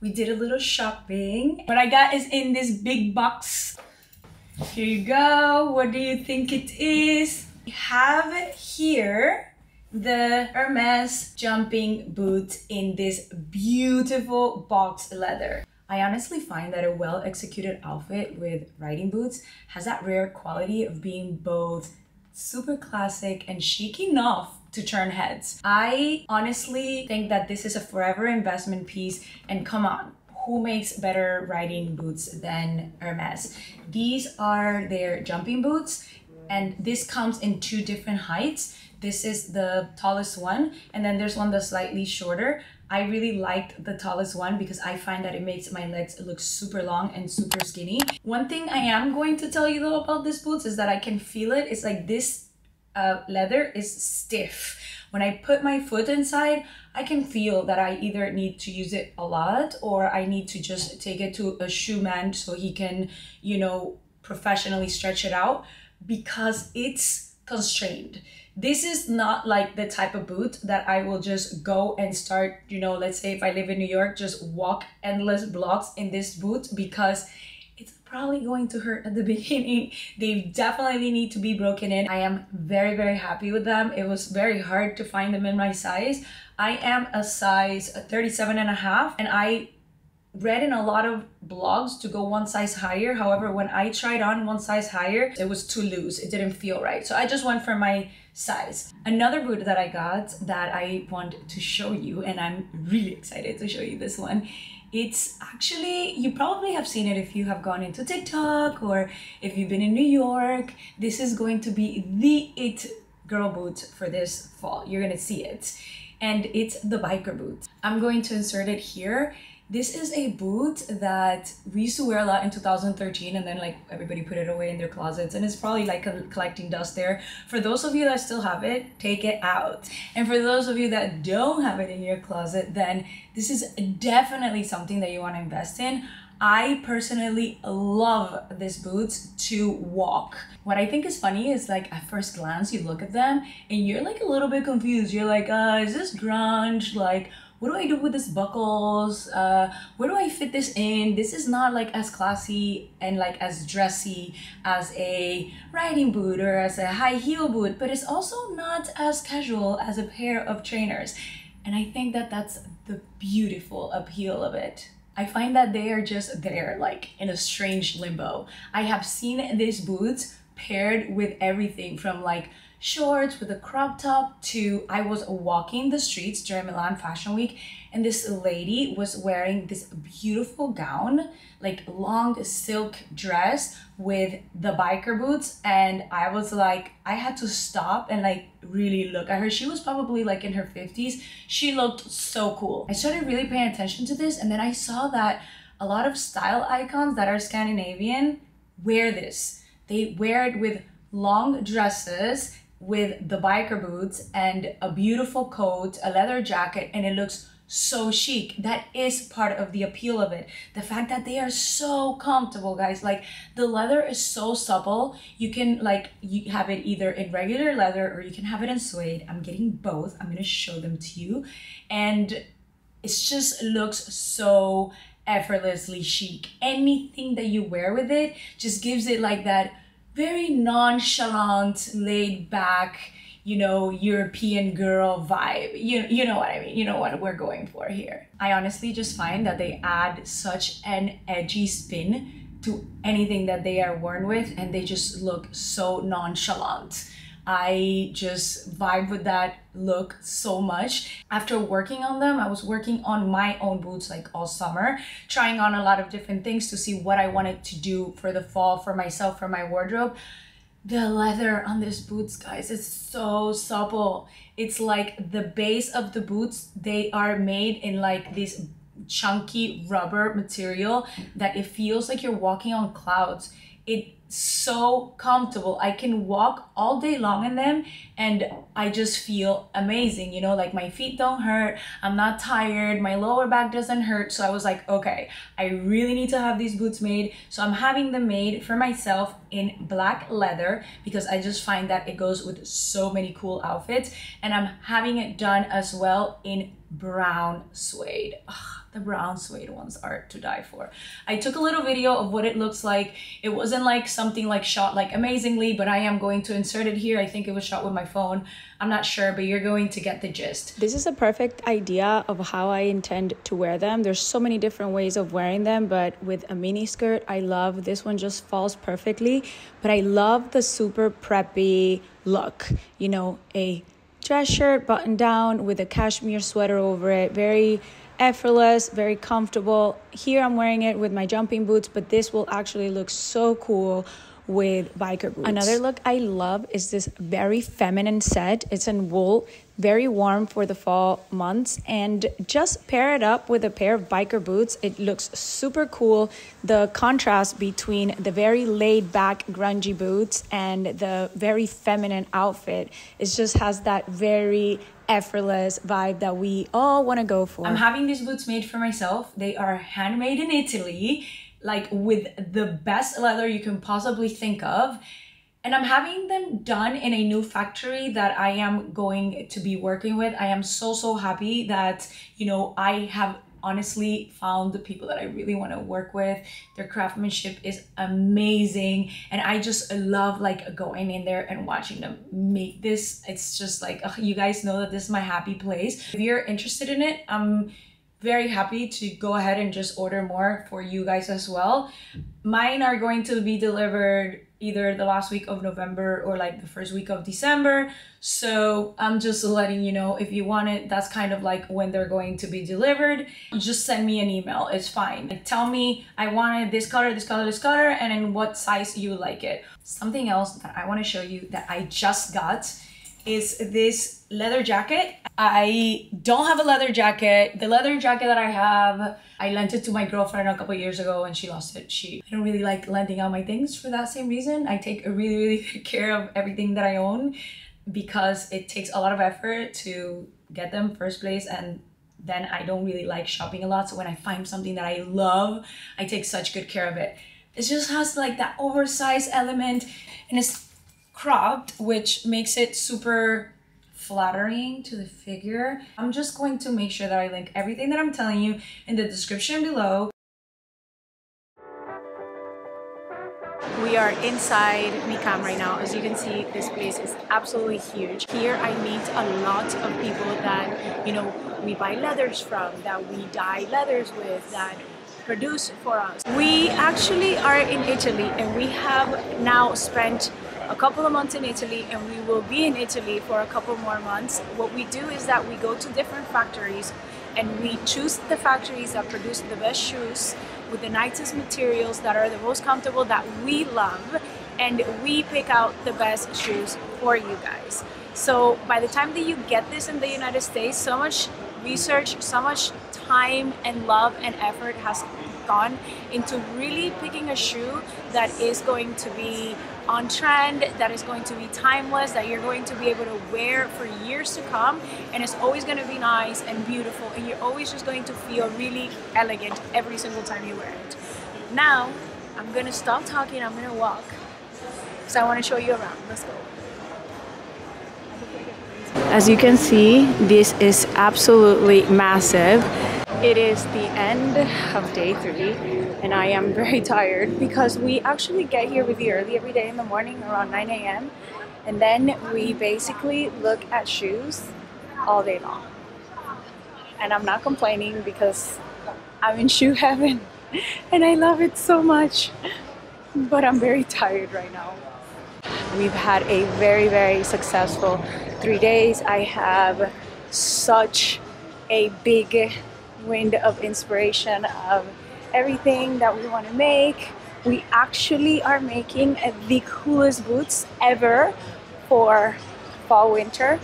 We did a little shopping. What I got is in this big box. Here you go. What do you think it is? We have here the Hermes jumping boot in this beautiful box leather. I honestly find that a well-executed outfit with riding boots has that rare quality of being both super classic and chic enough to turn heads. I honestly think that this is a forever investment piece, and come on, who makes better riding boots than Hermes? These are their jumping boots, and this comes in 2 different heights. This is the tallest one, and then there's one that's slightly shorter. I really liked the tallest one because I find that it makes my legs look super long and super skinny. One thing I am going to tell you though about these boots is that I can feel it. It's like this leather is stiff. When I put my foot inside, I can feel that I either need to use it a lot or I need to just take it to a shoe man so he can, you know, professionally stretch it out because it's constrained. This is not like the type of boot that I will just go and start, you know, let's say if I live in New York, just walk endless blocks in this boot because it's probably going to hurt at the beginning. They definitely need to be broken in. I am very, very happy with them. It was very hard to find them in my size. I am a size 37.5 and I read in a lot of blogs to go 1 size higher. However, when I tried on 1 size higher, it was too loose. It didn't feel right. So I just went for my size. Another boot that I got that I want to show you, and I'm really excited to show you this one. It's actually, you probably have seen it if you have gone into TikTok or if you've been in New York. This is going to be the it girl boot for this fall. You're gonna see it. And it's the biker boot. I'm going to insert it here. This is a boot that we used to wear a lot in 2013 and then like everybody put it away in their closets and it's probably like collecting dust there. For those of you that still have it, take it out. And for those of you that don't have it in your closet, then this is definitely something that you want to invest in. I personally love this boot to walk. What I think is funny is like at first glance, you look at them and you're like a little bit confused. You're like, is this grunge? Like, what do I do with these buckles? Where do I fit this in? This is not like as classy and like as dressy as a riding boot or as a high heel boot, but it's also not as casual as a pair of trainers. And I think that that's the beautiful appeal of it. I find that they are just there, like in a strange limbo. I have seen these boots paired with everything from like shorts with a crop top to I was walking the streets during Milan Fashion Week and this lady was wearing this beautiful gown, like long silk dress with the biker boots, and I was like, I had to stop and like really look at her. She was probably like in her 50s. She looked so cool. I started really paying attention to this and then I saw that a lot of style icons that are Scandinavian wear this. They wear it with long dresses with the biker boots and a beautiful coat, a leather jacket, and it looks so chic. That is part of the appeal of it. The fact that they are so comfortable, guys. Like the leather is so supple. You can like, you have it either in regular leather or you can have it in suede. I'm getting both. I'm gonna show them to you. And it just looks so effortlessly chic. Anything that you wear with it just gives it like that very nonchalant, laid back, you know, European girl vibe. You know what I mean? You know what we're going for here. I honestly just find that they add such an edgy spin to anything that they are worn with and they just look so nonchalant. I just vibe with that look so much. After working on them, I was working on my own boots like all summer, trying on a lot of different things to see what I wanted to do for the fall, for myself, for my wardrobe. The leather on these boots, guys, is so supple. It's like the base of the boots, they are made in like this chunky rubber material that it feels like you're walking on clouds. It's so comfortable. I can walk all day long in them and I just feel amazing, you know, like my feet don't hurt, I'm not tired, my lower back doesn't hurt. So I was like, okay, I really need to have these boots made. So I'm having them made for myself in black leather because I just find that it goes with so many cool outfits. And I'm having it done as well in brown suede. Ugh, the brown suede ones are to die for. I took a little video of what it looks like. It wasn't like something like shot like amazingly, but I am going to insert it here. I think it was shot with my phone. I'm not sure, but you're going to get the gist. This is a perfect idea of how I intend to wear them. There's so many different ways of wearing them, but with a mini skirt, I love this one, just falls perfectly. But I love the super preppy look, you know, a dress shirt button down with a cashmere sweater over it, very effortless, very comfortable. Here I'm wearing it with my jumping boots, but this will actually look so cool with biker boots. Another look I love is this very feminine set. It's in wool, very warm for the fall months, and just pair it up with a pair of biker boots. It looks super cool. The contrast between the very laid back grungy boots and the very feminine outfit, it just has that very effortless vibe that we all want to go for. I'm having these boots made for myself. They are handmade in Italy, like with the best leather you can possibly think of. And I'm having them done in a new factory that I am going to be working with. I am so happy that, you know, I have honestly found the people that I really want to work with. Their craftsmanship is amazing. And I just love like going in there and watching them make this. It's just like, you guys know that this is my happy place. If you're interested in it, I'm very happy to go ahead and just order more for you guys as well. Mine are going to be delivered either the last week of November or like the first week of December. So I'm just letting you know, if you want it, that's kind of like when they're going to be delivered. Just send me an email, it's fine. Like, tell me I wanted this color, this color, this color, and in what size you like it. Something else that I want to show you that I just got is this leather jacket. I don't have a leather jacket. The leather jacket that I have, I lent it to my girlfriend a couple years ago and she lost it. I don't really like lending out my things for that same reason. I take a really good care of everything that I own because it takes a lot of effort to get them first place, and then I don't really like shopping a lot. So when I find something that I love, I take such good care of it. It just has like that oversized element, and it's cropped, which makes it super flattering to the figure. I'm just going to make sure that I link everything that I'm telling you in the description below. We are inside Milan right now. As you can see, this place is absolutely huge. Here I meet a lot of people that, you know, we buy leathers from, that we dye leathers with, that produce for us. We actually are in Italy, and we have now spent a couple of months in Italy, and we will be in Italy for a couple more months. What we do is that we go to different factories and we choose the factories that produce the best shoes with the nicest materials that are the most comfortable, that we love, and we pick out the best shoes for you guys. So by the time that you get this in the United States, so much research, so much time and love and effort has gone into really picking a shoe that is going to be on trend, that is going to be timeless, that you're going to be able to wear for years to come, and it's always going to be nice and beautiful, and you're always just going to feel really elegant every single time you wear it. Now I'm gonna stop talking, I'm gonna walk, because I want to show you around. Let's go. As you can see, this is absolutely massive. It is the end of day 3, and I am very tired because we actually get here really early every day in the morning around 9 a.m. and then we basically look at shoes all day long. And I'm not complaining because I'm in shoe heaven and I love it so much, but I'm very tired right now. We've had a very successful 3 days. I have such a big wind of inspiration of everything that we want to make. We actually are making the coolest boots ever for fall winter,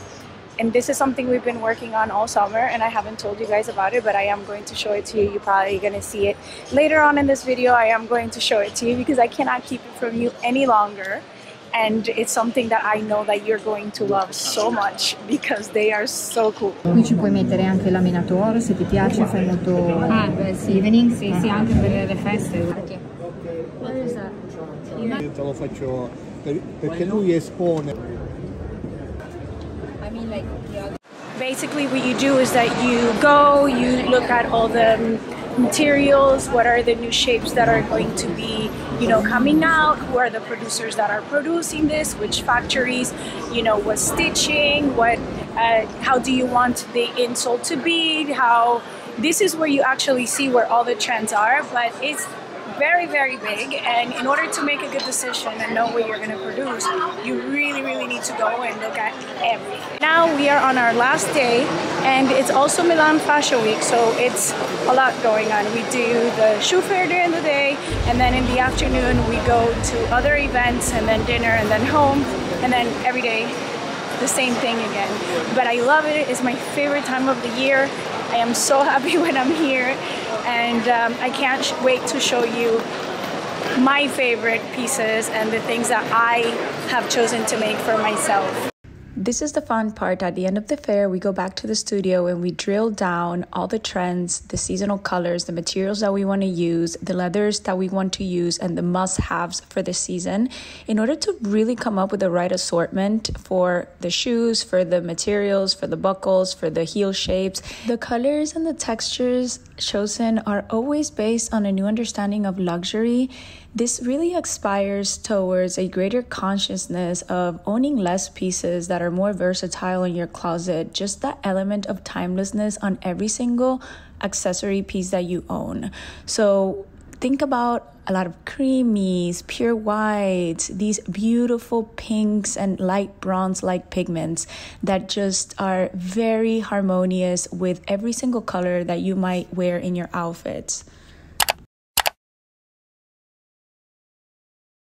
and this is something we've been working on all summer, and I haven't told you guys about it, but I am going to show it to you. You're probably gonna see it later on in this video. I am going to show it to you because I cannot keep it from you any longer. And it's something that I know that you're going to love so much because they are so cool. Qui ci puoi mettere anche laminator se ti piace, fai molto beh, sì. evening. Sì, sì, anche per le feste. What is that? Lo faccio perché lui espone. I mean, like the other. Basically what you do is that you go, you look at all the materials, what are the new shapes that are going to be, you know, coming out, who are the producers that are producing this, which factories, you know, what stitching, what, how do you want the insole to be, how, this is where you actually see where all the trends are, but it's very, very big, and in order to make a good decision and know what you're going to produce, you really, really need to go and look at everything. Now we are on our last day, and it's also Milan Fashion Week, so it's a lot going on. We do the shoe fair during the day, and then in the afternoon we go to other events, and then dinner, and then home, and then every day the same thing again. But I love it. It's my favorite time of the year. I am so happy when I'm here, and I can't wait to show you my favorite pieces and the things that I have chosen to make for myself. This is the fun part. At the end of the fair, we go back to the studio and we drill down all the trends, the seasonal colors, the materials that we want to use, the leathers that we want to use, and the must-haves for the season in order to really come up with the right assortment for the shoes, for the materials, for the buckles, for the heel shapes. The colors and the textures chosen are always based on a new understanding of luxury. This really aspires towards a greater consciousness of owning less pieces that are more versatile in your closet, just that element of timelessness on every single accessory piece that you own. So think about a lot of creamies, pure whites, these beautiful pinks and light bronze-like pigments that just are very harmonious with every single color that you might wear in your outfits.